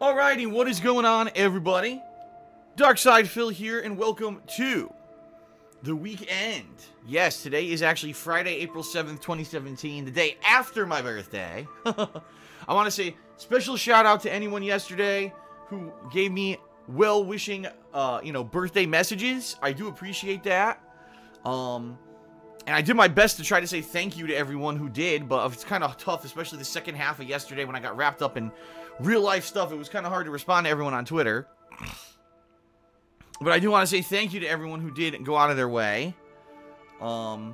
Alrighty, what is going on, everybody? Darkside Phil here, and welcome to the weekend. Yes, today is actually Friday, April 7th, 2017, the day after my birthday. I want to say special shout out to anyone yesterday who gave me well-wishing, birthday messages. I do appreciate that. And I did my best to try to say thank you to everyone who did, but it's kind of tough, especially the second half of yesterday when I got wrapped up in real-life stuff. It was kind of hard to respond to everyone on Twitter. But I do want to say thank you to everyone who did go out of their way. To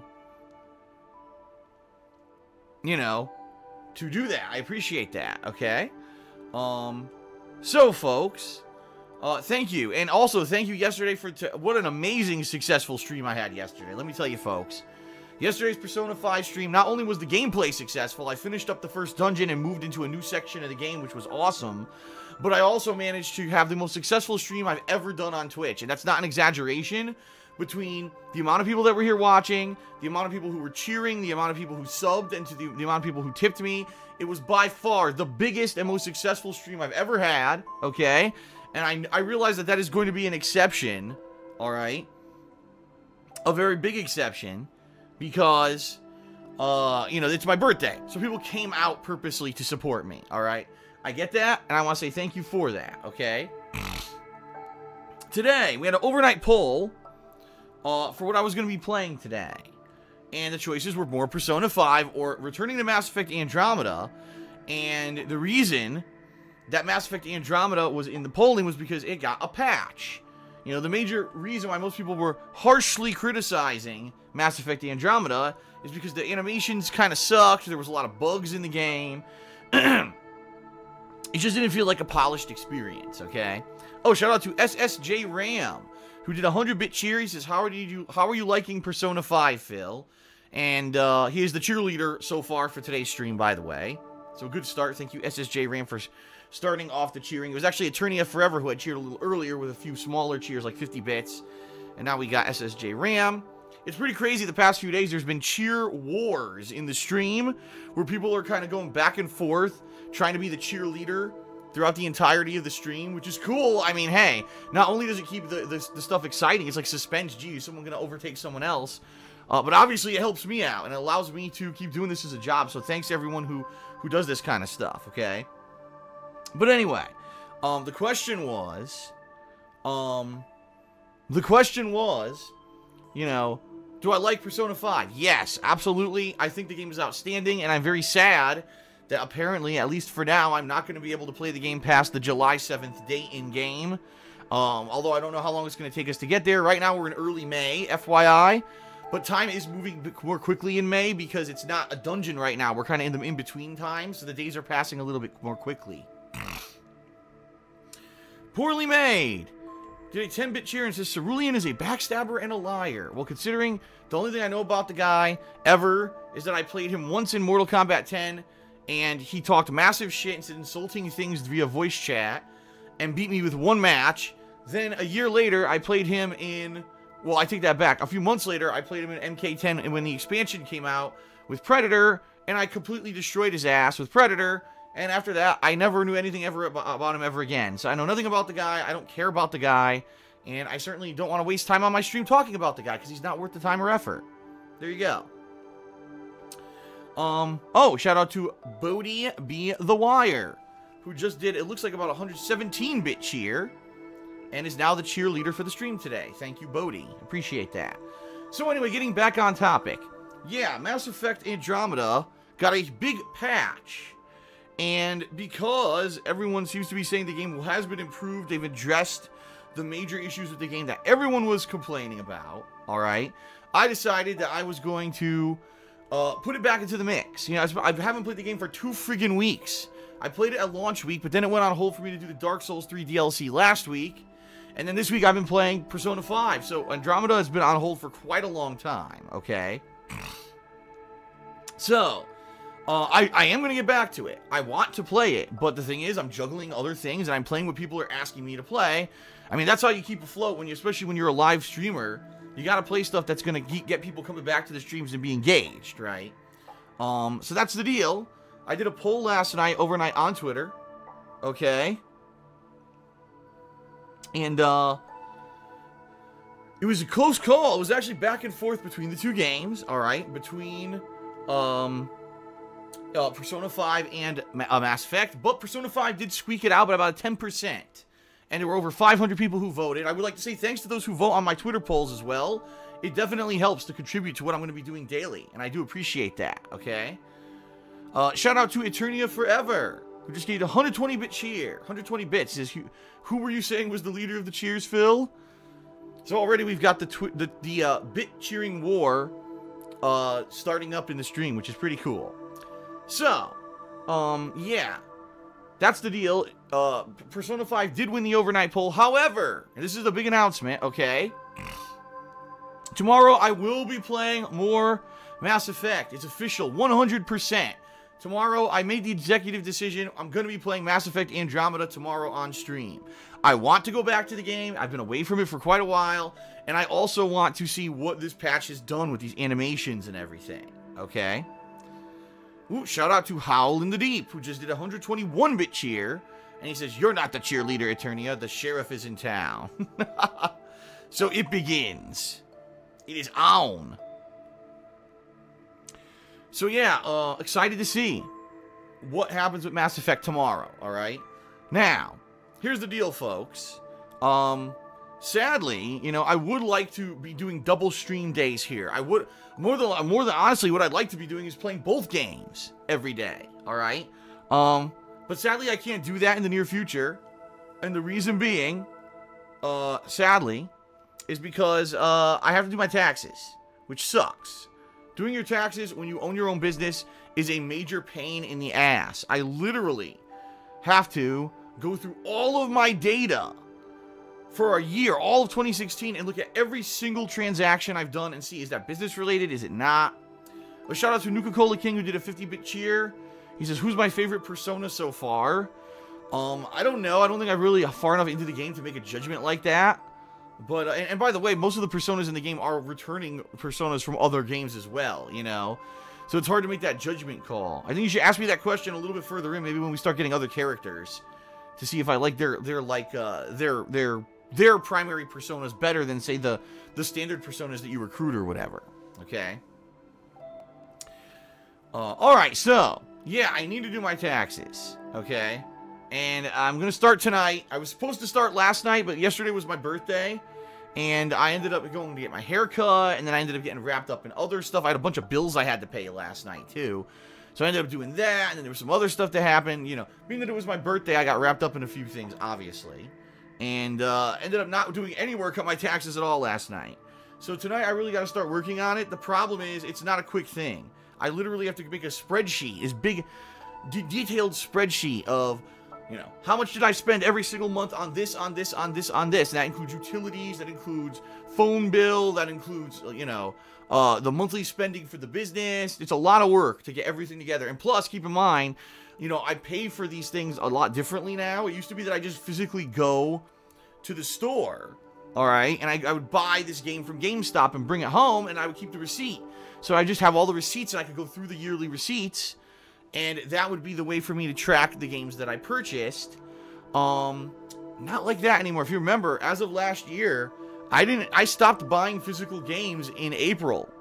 do that. I appreciate that, okay? So, folks, thank you. And also, thank you yesterday for what an amazing, successful stream I had yesterday. Let me tell you, folks. Yesterday's Persona 5 stream, not only was the gameplay successful, I finished up the first dungeon and moved into a new section of the game, which was awesome. But I also managed to have the most successful stream I've ever done on Twitch. And that's not an exaggeration. Between the amount of people that were here watching, the amount of people who were cheering, the amount of people who subbed, and the amount of people who tipped me, it was by far the biggest and most successful stream I've ever had, okay? And I realize that is going to be an exception, alright? A very big exception, because, it's my birthday. So people came out purposely to support me, alright? I get that, and I want to say thank you for that, okay? Today, we had an overnight poll for what I was going to be playing today. And the choices were more Persona 5 or returning to Mass Effect Andromeda. And the reason that Mass Effect Andromeda was in the polling was because it got a patch. You know, the major reason why most people were harshly criticizing Mass Effect Andromeda is because the animations kind of sucked. There was a lot of bugs in the game. It just didn't feel like a polished experience, okay? Oh, shout out to SSJ Ram, who did a 100-bit cheer. He says, how are you liking Persona 5, Phil? And he is the cheerleader so far for today's stream, by the way. So good start. Thank you, SSJ Ram, for starting off the cheering. It was actually Eternia Forever who had cheered a little earlier with a few smaller cheers, like 50 bits. And now we got SSJ Ram. It's pretty crazy the past few days. There's been cheer wars in the stream where people are kind of going back and forth, trying to be the cheerleader throughout the entirety of the stream, which is cool. I mean, hey, not only does it keep the stuff exciting, it's like suspense. Gee, is someone going to overtake someone else? But obviously it helps me out, and it allows me to keep doing this as a job, so thanks to everyone who does this kind of stuff, okay? But anyway, the question was, do I like Persona 5? Yes, absolutely. I think the game is outstanding, and I'm very sad that apparently, at least for now, I'm not going to be able to play the game past the July 7th date in-game. Although I don't know how long it's going to take us to get there. Right now, we're in early May, FYI. But time is moving more quickly in May because it's not a dungeon right now. We're kind of in the in-between times, so the days are passing a little bit more quickly. Poorly made. Did a 10-bit cheer and says, Cerulean is a backstabber and a liar. Well, considering the only thing I know about the guy ever is that I played him once in Mortal Kombat 10, and he talked massive shit and said insulting things via voice chat, and beat me with one match. Then, a year later, I played him in... Well, I take that back. A few months later, I played him in MK10, and when the expansion came out with Predator, and I completely destroyed his ass with Predator, and after that, I never knew anything ever about him ever again. So I know nothing about the guy, I don't care about the guy, and I certainly don't want to waste time on my stream talking about the guy, because he's not worth the time or effort. There you go. Oh, shout out to Bodie B. The Wire, who just did, it looks like about 117-bit cheer, and is now the cheerleader for the stream today. Thank you, Bodie. Appreciate that. So anyway, getting back on topic. Yeah, Mass Effect Andromeda got a big patch. And because everyone seems to be saying the game has been improved, they've addressed the major issues with the game that everyone was complaining about, alright, I decided that I was going to put it back into the mix. You know, I haven't played the game for 2 friggin' weeks. I played it at launch week, but then it went on hold for me to do the Dark Souls 3 DLC last week. And then this week I've been playing Persona 5. So Andromeda has been on hold for quite a long time, okay? So, I am going to get back to it. I want to play it, but the thing is, I'm juggling other things, and I'm playing what people are asking me to play. I mean, that's how you keep afloat, especially when you're a live streamer. You got to play stuff that's going to get people coming back to the streams and be engaged, right? So that's the deal. I did a poll last night, overnight, on Twitter, okay? And, it was a close call. It was actually back and forth between the two games, alright? Between, Persona 5 and Mass Effect. But Persona 5 did squeak it out by about 10%. And there were over 500 people who voted. I would like to say thanks to those who vote on my Twitter polls as well. It definitely helps to contribute to what I'm going to be doing daily. And I do appreciate that, okay? Shout out to Eternia Forever, who just gave a 120-bit cheer. 120 bits. Says, who were you saying was the leader of the cheers, Phil? So already we've got the bit cheering war starting up in the stream, which is pretty cool. So, yeah. That's the deal. Persona 5 did win the overnight poll. However, and this is a big announcement, okay? Tomorrow I will be playing more Mass Effect. It's official, 100%. Tomorrow I made the executive decision. I'm going to be playing Mass Effect Andromeda tomorrow on stream. I want to go back to the game. I've been away from it for quite a while. And I also want to see what this patch has done with these animations and everything, okay? Ooh, shout out to Howl in the Deep, who just did a 121-bit cheer. And he says, you're not the cheerleader, Eternia. The sheriff is in town. So it begins. It is on. So yeah, excited to see what happens with Mass Effect tomorrow, alright? Now, here's the deal, folks. Sadly, you know, I would like to be doing double stream days here. I would, more than honestly, what I'd like to be doing is playing both games every day, alright? But sadly, I can't do that in the near future. And the reason being, sadly, is because, I have to do my taxes, which sucks. Doing your taxes when you own your own business is a major pain in the ass. I literally have to go through all of my data for a year, all of 2016, and look at every single transaction I've done and see, is that business related? Is it not? A shout out to Nuka-Cola King, who did a 50-bit cheer. He says, who's my favorite Persona so far? I don't know. I don't think I'm really far enough into the game to make a judgment like that. But, and by the way, most of the Personas in the game are returning Personas from other games as well, you know? So it's hard to make that judgment call. I think you should ask me that question a little bit further in, maybe when we start getting other characters, to see if I like their primary Personas better than, say, the standard Personas that you recruit or whatever, okay? Alright, so, yeah, I need to do my taxes, okay? And I'm going to start tonight. I was supposed to start last night, but yesterday was my birthday. And I ended up going to get my hair cut, and then I ended up getting wrapped up in other stuff. I had a bunch of bills I had to pay last night, too. So I ended up doing that, and then there was some other stuff that happened. You know, being that it was my birthday, I got wrapped up in a few things, obviously. And ended up not doing any work on my taxes at all last night. So tonight, I really got to start working on it. The problem is, it's not a quick thing. I literally have to make a spreadsheet, this big, detailed spreadsheet of, you know, how much did I spend every single month on this, on this, on this, on this? And that includes utilities, that includes phone bill, that includes, you know, the monthly spending for the business. It's a lot of work to get everything together. And plus, keep in mind, you know, I pay for these things a lot differently now. It used to be that I just physically go to the store, all right? And I would buy this game from GameStop and bring it home, and I would keep the receipt. So I just have all the receipts, and I could go through the yearly receipts. And that would be the way for me to track the games that I purchased. Not like that anymore. If you remember, as of last year, I stopped buying physical games in April.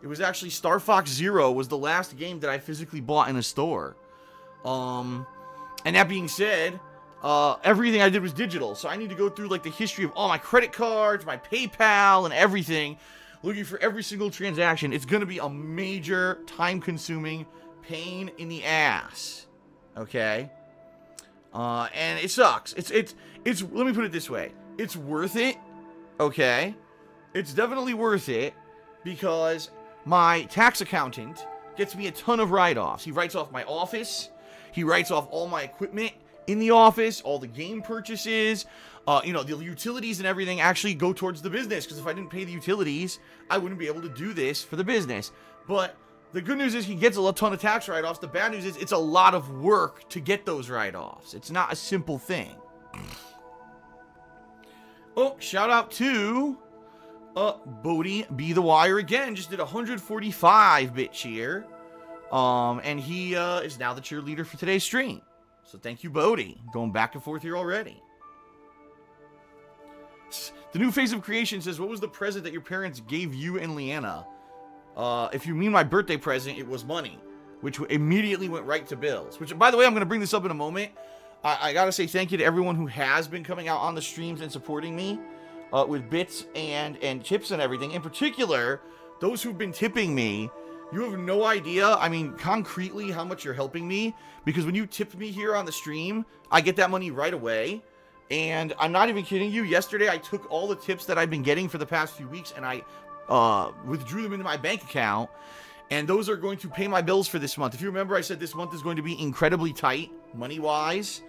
It was actually Star Fox Zero was the last game that I physically bought in a store. And that being said, everything I did was digital. So I need to go through like the history of all my credit cards, my PayPal, and everything, looking for every single transaction. It's going to be a major time-consuming pain in the ass, okay? And it sucks. It's let me put it this way. It's worth it, okay? It's definitely worth it because my tax accountant gets me a ton of write-offs. He writes off my office. He writes off all my equipment in the office, all the game purchases, you know, the utilities and everything actually go towards the business, because if I didn't pay the utilities, I wouldn't be able to do this for the business. But the good news is he gets a ton of tax write-offs. The bad news is it's a lot of work to get those write-offs. It's not a simple thing. Oh, shout out to Bodie Be The Wire again. Just did a 145-bit cheer. And he is now the cheerleader for today's stream. So thank you, Bodie. Going back and forth here already. The new face of creation says, what was the present that your parents gave you and Leanna? If you mean my birthday present, it was money, which immediately went right to bills. Which, by the way, I'm going to bring this up in a moment. I got to say thank you to everyone who has been coming out on the streams and supporting me with bits and tips and everything. In particular, those who've been tipping me. You have no idea, I mean, concretely how much you're helping me. Because when you tip me here on the stream, I get that money right away. And I'm not even kidding you. Yesterday, I took all the tips that I've been getting for the past few weeks, and I withdrew them into my bank account. And those are going to pay my bills for this month. If you remember, I said this month is going to be incredibly tight, money-wise.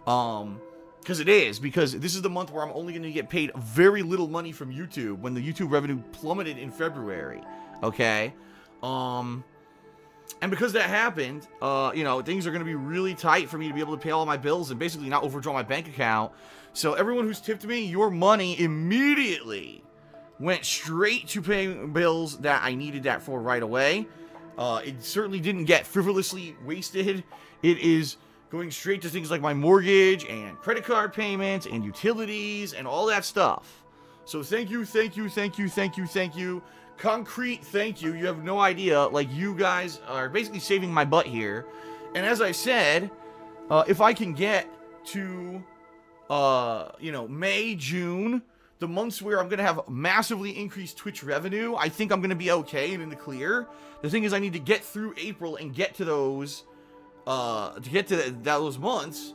Because it is. Because this is the month where I'm only going to get paid very little money from YouTube when the YouTube revenue plummeted in February. Okay? And because that happened, you know, things are going to be really tight for me to be able to pay all my bills and basically not overdraw my bank account. So everyone who's tipped me, your money immediately went straight to paying bills that I needed that for right away. It certainly didn't get frivolously wasted. It is going straight to things like my mortgage and credit card payments and utilities and all that stuff. So thank you, thank you, thank you, thank you, thank you. Concrete thank you. You have no idea. Like, you guys are basically saving my butt here. And as I said, if I can get to, you know, May, June, the months where I'm going to have massively increased Twitch revenue, I think I'm going to be okay and in the clear. The thing is, I need to get through April and get to those, those months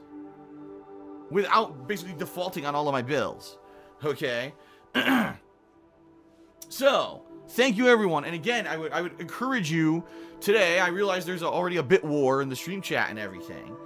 without basically defaulting on all of my bills. Okay? So, thank you, everyone. And again, I would encourage you today. I realize there's already a bit war in the stream chat and everything.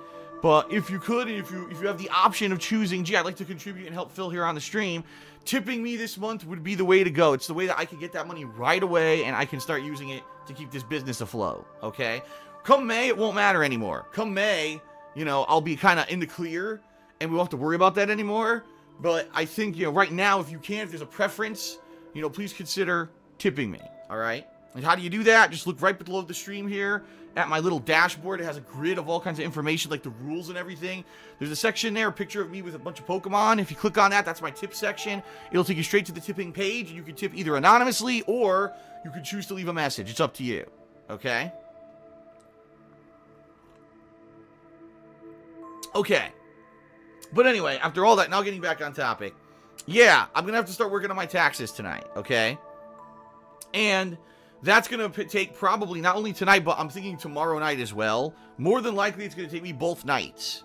But if you could, and if you have the option of choosing, gee, I'd like to contribute and help Phil here on the stream, tipping me this month would be the way to go. It's the way that I can get that money right away, and I can start using it to keep this business afloat, okay? Come May, it won't matter anymore. Come May, you know, I'll be kind of in the clear, and we won't have to worry about that anymore. But I think, you know, right now, if you can, if there's a preference, you know, please consider tipping me, all right? And how do you do that? Just look right below the stream here at my little dashboard. It has a grid of all kinds of information, like the rules and everything. There's a section there, a picture of me with a bunch of Pokemon. If you click on that, that's my tip section. It'll take you straight to the tipping page, and you can tip either anonymously or you can choose to leave a message. It's up to you, okay? Okay. But anyway, after all that, now getting back on topic. Yeah, I'm going to have to start working on my taxes tonight, okay? And that's going to take probably not only tonight, but I'm thinking tomorrow night as well. More than likely, it's going to take me both nights.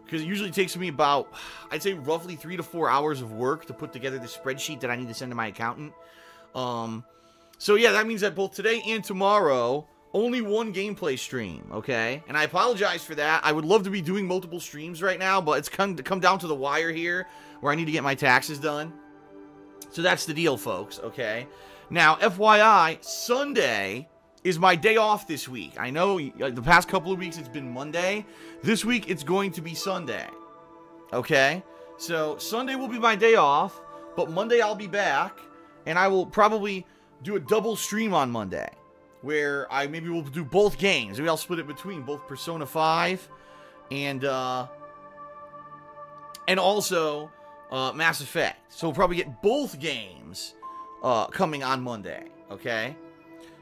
Because it usually takes me about, I'd say roughly 3 to 4 hours of work to put together the spreadsheet that I need to send to my accountant. So yeah, that means that both today and tomorrow, only one gameplay stream, okay? And I apologize for that. I would love to be doing multiple streams right now, but it's come down to the wire here, where I need to get my taxes done. So that's the deal, folks, okay? Now, FYI, Sunday is my day off this week. I know the past couple of weeks it's been Monday. This week it's going to be Sunday, okay? So Sunday will be my day off, but Monday I'll be back, and I will probably do a double stream on Monday, where I maybe will do both games. Maybe I'll split it between both Persona 5 and also Mass Effect. So we'll probably get both games coming on Monday, okay?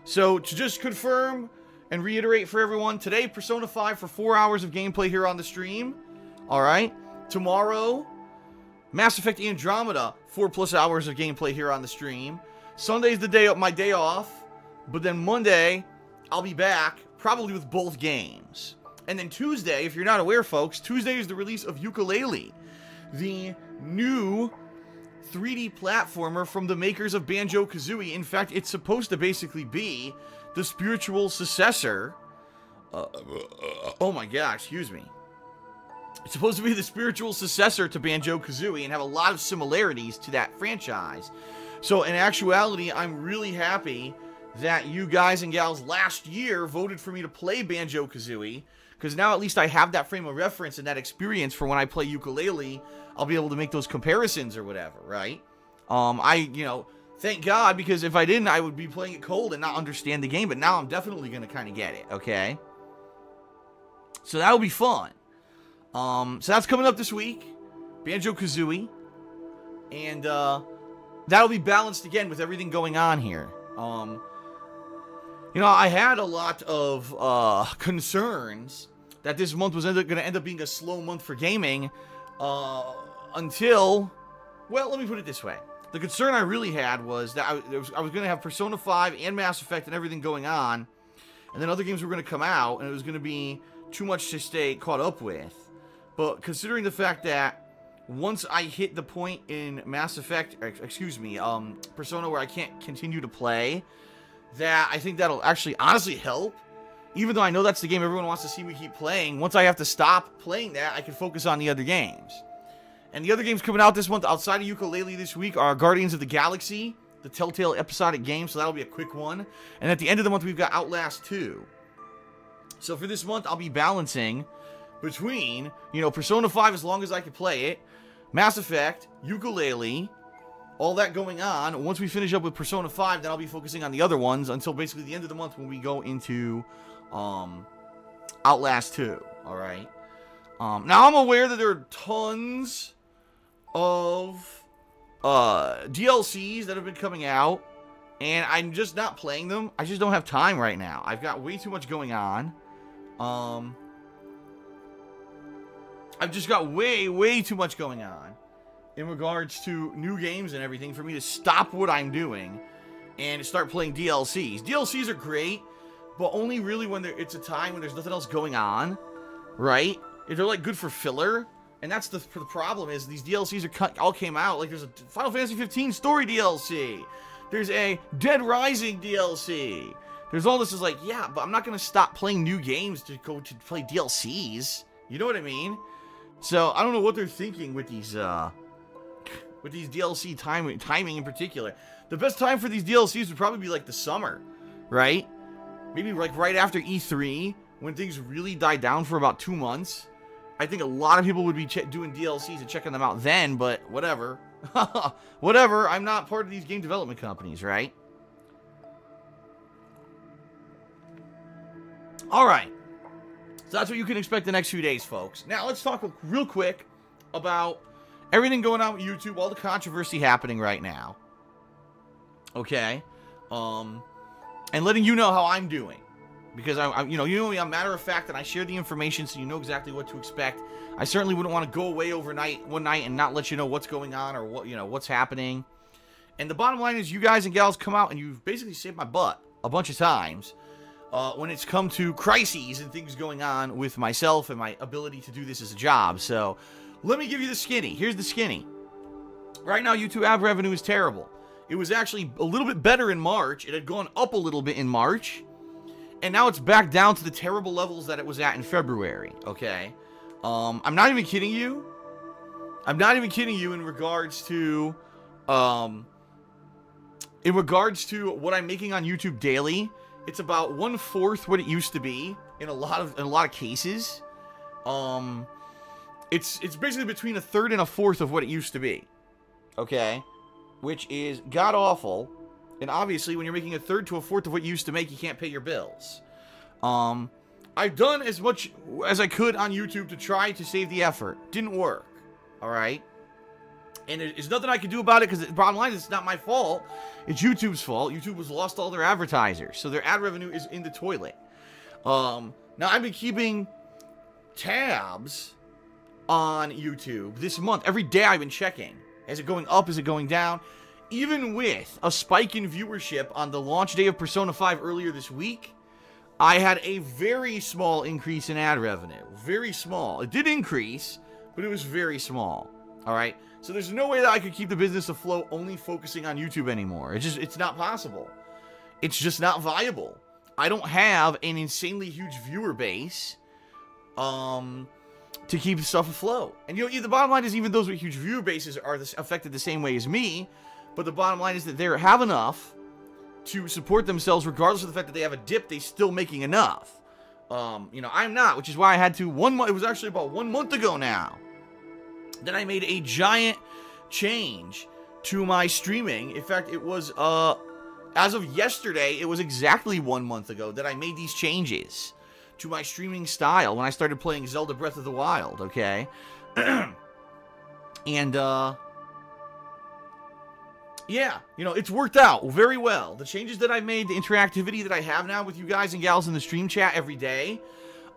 So to just confirm and reiterate for everyone, today Persona 5 for 4 hours of gameplay here on the stream, alright? Tomorrow, Mass Effect Andromeda, 4+ hours of gameplay here on the stream. Sunday's the day of my day off. But then Monday, I'll be back, probably with both games. And then Tuesday, if you're not aware, folks, Tuesday is the release of Yooka-Laylee, the new 3D platformer from the makers of Banjo-Kazooie. In fact, it's supposed to basically be the spiritual successor. Oh my god, excuse me. It's supposed to be the spiritual successor to Banjo-Kazooie and have a lot of similarities to that franchise. So in actuality, I'm really happy that you guys and gals last year voted for me to play Banjo-Kazooie, because now at least I have that frame of reference and that experience for when I play Yooka-Laylee. I'll be able to make those comparisons or whatever, right? You know, thank God, because if I didn't, I would be playing it cold and not understand the game, but now I'm definitely going to kind of get it, okay? So that'll be fun. So that's coming up this week. Banjo-Kazooie. And that'll be balanced again with everything going on here. You know, I had a lot of concerns that this month was going to end up being a slow month for gaming until, well, let me put it this way. The concern I really had was that I was going to have Persona 5 and Mass Effect and everything going on, and then other games were going to come out, and it was going to be too much to stay caught up with. But considering the fact that once I hit the point in Mass Effect, excuse me, Persona where I can't continue to play, that I think that'll actually honestly help. Even though I know that's the game everyone wants to see me keep playing, once I have to stop playing that, I can focus on the other games. And the other games coming out this month outside of Yooka-Laylee this week are Guardians of the Galaxy, the Telltale episodic game, so that'll be a quick one. And at the end of the month, we've got Outlast 2. So for this month, I'll be balancing between, you know, Persona 5 as long as I can play it, Mass Effect, Yooka-Laylee, all that going on. Once we finish up with Persona 5, then I'll be focusing on the other ones until basically the end of the month when we go into Outlast 2, alright? Now, I'm aware that there are tons of DLCs that have been coming out, and I'm just not playing them. I just don't have time right now. I've got way too much going on. I've just got way too much going on in regards to new games and everything for me to stop what I'm doing and start playing DLCs. DLCs are great, but only really when it's a time when there's nothing else going on, right? If they're like good for filler, and that's the problem is these DLCs all came out. Like there's a Final Fantasy 15 story DLC, there's a Dead Rising DLC, there's all this is like, yeah, but I'm not gonna stop playing new games to go to play DLCs. You know what I mean? So I don't know what they're thinking with these DLC timing in particular. The best time for these DLCs would probably be like the summer, right? Maybe like right after E3, when things really die down for about 2 months. I think a lot of people would be doing DLCs and checking them out then, but whatever. Whatever, I'm not part of these game development companies, right? Alright. So that's what you can expect the next few days, folks. Now, let's talk real quick about everything going on with YouTube, all the controversy happening right now. Okay? And letting you know how I'm doing. Because, you know me, I'm matter of fact, and I share the information so you know exactly what to expect. I certainly wouldn't want to go away one night, and not let you know what's going on or what's happening. And the bottom line is you guys and gals come out and you've basically saved my butt a bunch of times when it's come to crises and things going on with myself and my ability to do this as a job. So, let me give you the skinny. Here's the skinny. Right now, YouTube ad revenue is terrible. It was actually a little bit better in March. It had gone up a little bit in March. And now it's back down to the terrible levels that it was at in February, okay? I'm not even kidding you. I'm not even kidding you in regards to what I'm making on YouTube daily. It's about 1/4 what it used to be in a lot of cases. It's basically between 1/3 and 1/4 of what it used to be. Okay? Which is god awful. And obviously, when you're making 1/3 to 1/4 of what you used to make, you can't pay your bills. I've done as much as I could on YouTube to try to save the effort. Didn't work. Alright? And there's nothing I can do about it because the bottom line is it's not my fault. It's YouTube's fault. YouTube has lost all their advertisers. So their ad revenue is in the toilet. Now, I've been keeping tabs on YouTube this month. Every day I've been checking. Is it going up? Is it going down? Even with a spike in viewership on the launch day of Persona 5 earlier this week, I had a very small increase in ad revenue. Very small. It did increase, but it was very small. Alright? So there's no way that I could keep the business afloat only focusing on YouTube anymore. It's not possible. It's just not viable. I don't have an insanely huge viewer base to keep stuff afloat. And you know, the bottom line is even those with huge viewer bases are affected the same way as me. But the bottom line is that they have enough to support themselves regardless of the fact that they have a dip, they're still making enough. You know, I'm not, which is why I had to it was actually about 1 month ago now that I made a giant change to my streaming. In fact, it was, as of yesterday, it was exactly 1 month ago that I made these changes to my streaming style when I started playing Zelda Breath of the Wild, okay? And, yeah, you know, it's worked out very well. The changes that I've made, the interactivity that I have now with you guys and gals in the stream chat every day,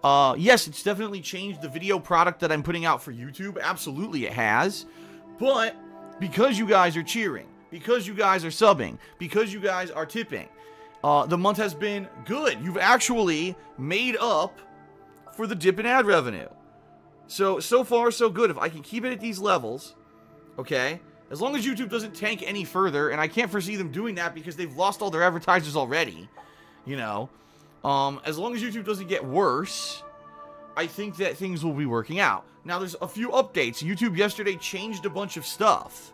yes, it's definitely changed the video product that I'm putting out for YouTube. Absolutely it has. But because you guys are cheering, because you guys are subbing, because you guys are tipping, the month has been good. You've actually made up for the dip in ad revenue. So far, so good. If I can keep it at these levels, okay, as long as YouTube doesn't tank any further, and I can't foresee them doing that because they've lost all their advertisers already, you know, as long as YouTube doesn't get worse, I think that things will be working out. Now, there's a few updates. YouTube yesterday changed a bunch of stuff.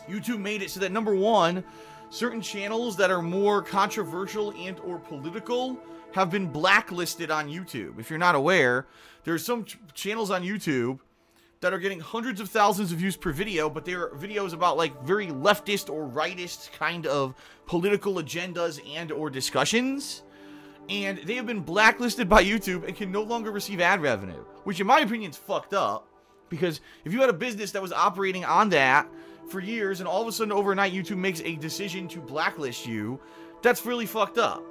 YouTube made it so that, number one, certain channels that are more controversial and or political have been blacklisted on YouTube. If you're not aware, there's some channels on YouTube that are getting hundreds of thousands of views per video, but they're videos about like very leftist or rightist kind of political agendas and or discussions. And they have been blacklisted by YouTube and can no longer receive ad revenue, which in my opinion is fucked up. Because if you had a business that was operating on that for years and all of a sudden overnight YouTube makes a decision to blacklist you, that's really fucked up.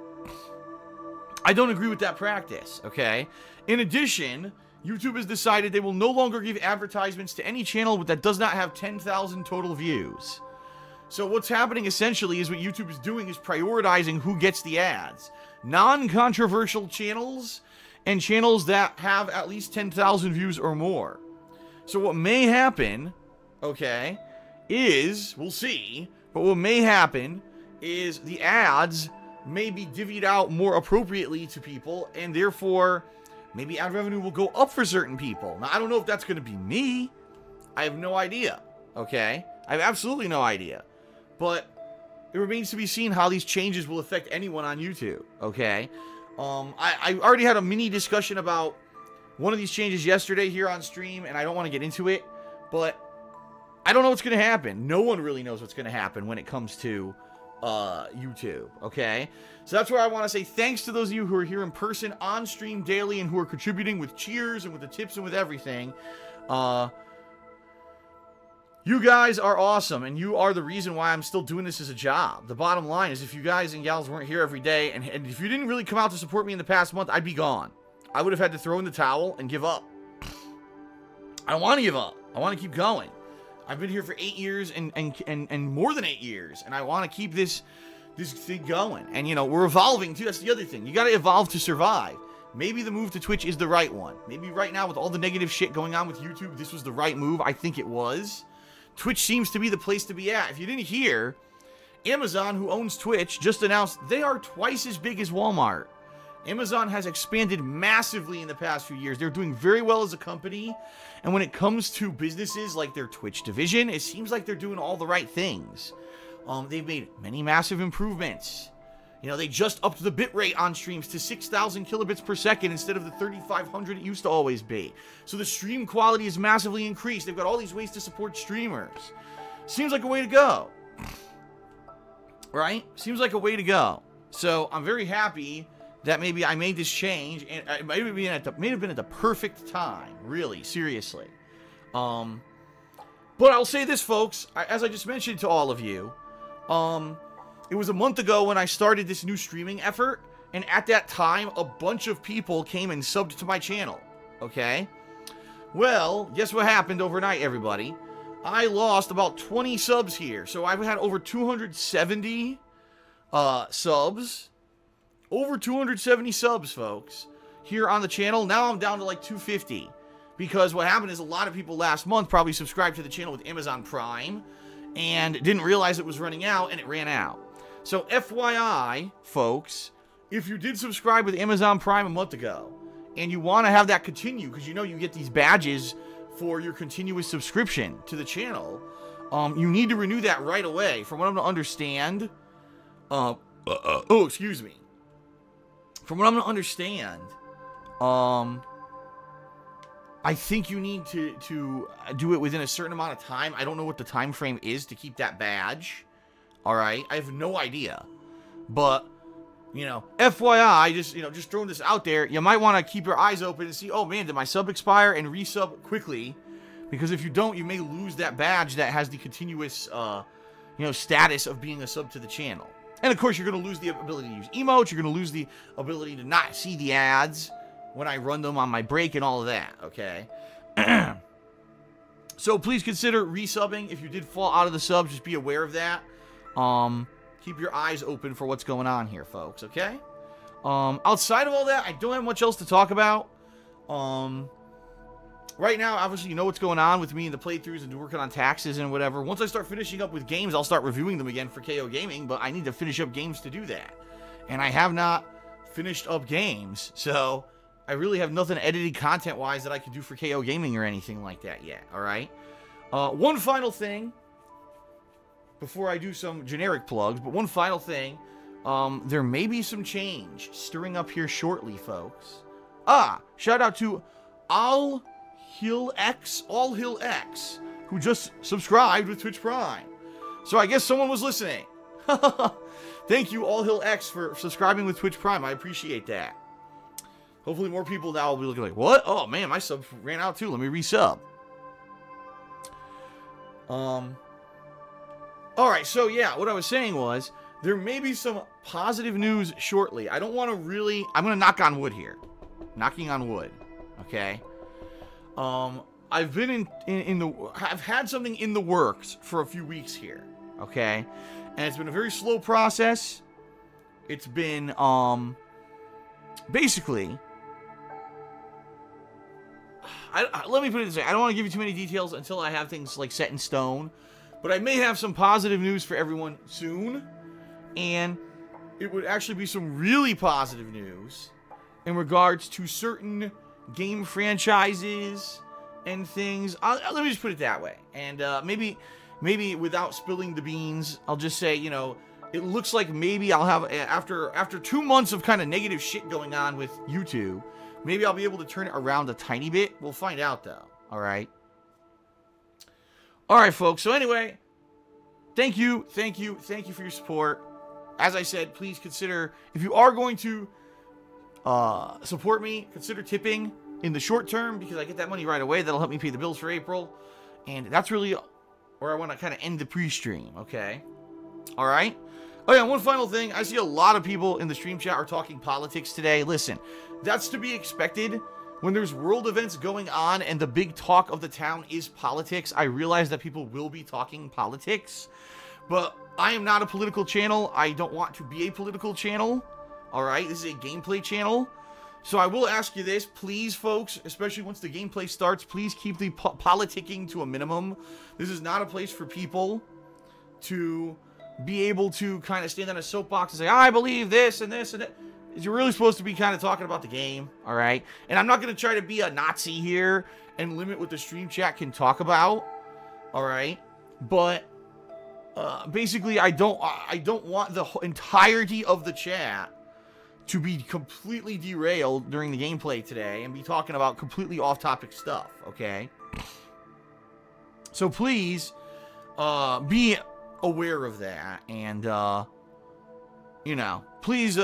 I don't agree with that practice, okay? In addition, YouTube has decided they will no longer give advertisements to any channel that does not have 10,000 total views. So what's happening essentially is what YouTube is doing is prioritizing who gets the ads. Non-controversial channels and channels that have at least 10,000 views or more. So what may happen, okay, is, we'll see, but what may happen is the ads may be divvied out more appropriately to people, and therefore maybe ad revenue will go up for certain people. Now, I don't know if that's going to be me. I have no idea, okay? I have absolutely no idea. But it remains to be seen how these changes will affect anyone on YouTube, okay? I already had a mini discussion about one of these changes yesterday here on stream, and I don't want to get into it, but I don't know what's going to happen. No one really knows what's going to happen when it comes to YouTube, okay? So that's where I want to say thanks to those of you who are here in person on stream daily and who are contributing with cheers and with the tips and with everything. You guys are awesome, and you are the reason why I'm still doing this as a job. The bottom line is if you guys and gals weren't here every day, and if you didn't really come out to support me in the past month, I'd be gone. I would have had to throw in the towel and give up. I don't want to give up. I want to keep going. I've been here for 8 years and more than 8 years, and I want to keep this thing going. And, you know, we're evolving, too. That's the other thing. You got to evolve to survive. Maybe the move to Twitch is the right one. Maybe right now, with all the negative shit going on with YouTube, this was the right move. I think it was. Twitch seems to be the place to be at. If you didn't hear, Amazon, who owns Twitch, just announced they are twice as big as Walmart. Amazon has expanded massively in the past few years. They're doing very well as a company. And when it comes to businesses like their Twitch division, it seems like they're doing all the right things. They've made many massive improvements. You know, they just upped the bitrate on streams to 6,000 kilobits per second instead of the 3,500 it used to always be. So the stream quality is massively increased. They've got all these ways to support streamers. Seems like a way to go. Right? Seems like a way to go. So I'm very happy that maybe I made this change, and it may have been at the perfect time, really, seriously. But I'll say this, folks, as I just mentioned to all of you, it was a month ago when I started this new streaming effort, and at that time, a bunch of people came and subbed to my channel, okay? Well, guess what happened overnight, everybody? I lost about 20 subs here, so I've had over 270 subs. Over 270 subs, folks, here on the channel. Now I'm down to like 250. Because what happened is a lot of people last month probably subscribed to the channel with Amazon Prime and didn't realize it was running out, and it ran out. So FYI, folks, if you did subscribe with Amazon Prime a month ago and you want to have that continue, because you know you get these badges for your continuous subscription to the channel, you need to renew that right away. From what I'm to understand, excuse me. From what I'm to understand, I think you need to do it within a certain amount of time. I don't know what the time frame is to keep that badge. All right, I have no idea. But, you know, FYI, just throwing this out there, you might want to keep your eyes open and see, oh man, did my sub expire, and resub quickly, because if you don't, you may lose that badge that has the continuous status of being a sub to the channel. And of course, you're going to lose the ability to use emotes. You're going to lose the ability to not see the ads when I run them on my break and all of that, okay? So please consider resubbing. If you did fall out of the subs, just be aware of that. Keep your eyes open for what's going on here, folks, okay? Outside of all that, I don't have much else to talk about. Right now, obviously, you know what's going on with me and the playthroughs and working on taxes and whatever. Once I start finishing up with games, I'll start reviewing them again for KO Gaming, but I need to finish up games to do that. And I have not finished up games, so I really have nothing edited content-wise that I could do for KO Gaming or anything like that yet, alright? One final thing, before I do some generic plugs, but one final thing, there may be some change stirring up here shortly, folks. Shout out to All Hill X, who just subscribed with Twitch Prime. So I guess someone was listening. Thank you, All Hill X, for subscribing with Twitch Prime. I appreciate that. Hopefully more people now will be looking like, what? Oh, man, my sub ran out too. Let me resub. Alright, so yeah, what I was saying was, there may be some positive news shortly. I don't want to really... I'm going to knock on wood here. Knocking on wood. Okay? I've been I've had something in the works for a few weeks here. Okay? And it's been a very slow process. It's been, basically... let me put it this way. I don't want to give you too many details until I have things, like, set in stone. But I may have some positive news for everyone soon. And it would actually be some really positive news in regards to certain game franchises and things. Let me just put it that way. And maybe without spilling the beans, I'll just say, it looks like maybe I'll have, after 2 months of kind of negative shit going on with YouTube, maybe I'll be able to turn it around a tiny bit. We'll find out, though. All right? All right, folks. So anyway, thank you for your support. As I said, please consider, if you are going to support me, consider tipping in the short term, because I get that money right away. That'll help me pay the bills for April. And that's really where I want to kind of end the pre-stream, okay? All right? Oh, yeah, one final thing. I see a lot of people in the stream chat are talking politics today. Listen, that's to be expected. When there's world events going on and the big talk of the town is politics, I realize that people will be talking politics. But I am not a political channel. I don't want to be a political channel. Alright, this is a gameplay channel. So I will ask you this, please, folks, especially once the gameplay starts, please keep the politicking to a minimum. This is not a place for people to be able to kind of stand on a soapbox and say, I believe this and this and that. You're really supposed to be kind of talking about the game, alright? And I'm not going to try to be a Nazi here and limit what the stream chat can talk about, alright? But basically, I don't want the entirety of the chat to be completely derailed during the gameplay today and be talking about completely off-topic stuff, okay? So please, be aware of that, and, please,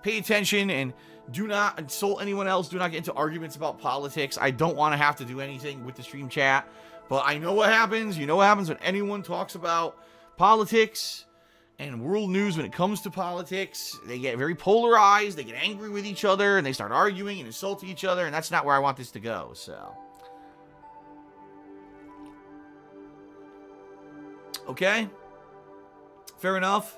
pay attention and do not insult anyone else. Do not get into arguments about politics. I don't want to have to do anything with the stream chat, but I know what happens. You know what happens when anyone talks about politics and world news when it comes to politics. They get very polarized, they get angry with each other, and they start arguing and insulting each other, and that's not where I want this to go, so. Okay? Fair enough?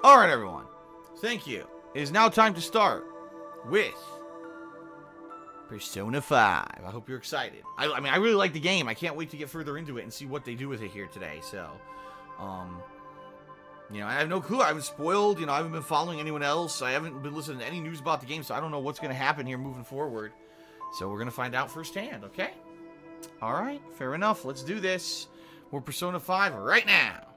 Alright, everyone. Thank you. It is now time to start with Persona 5. I hope you're excited. I mean, I really like the game. I can't wait to get further into it and see what they do with it here today. So, I have no clue. I was spoiled. I haven't been following anyone else. I haven't been listening to any news about the game, so I don't know what's going to happen here moving forward. So we're going to find out firsthand, okay? All right, fair enough. Let's do this. More Persona 5 right now.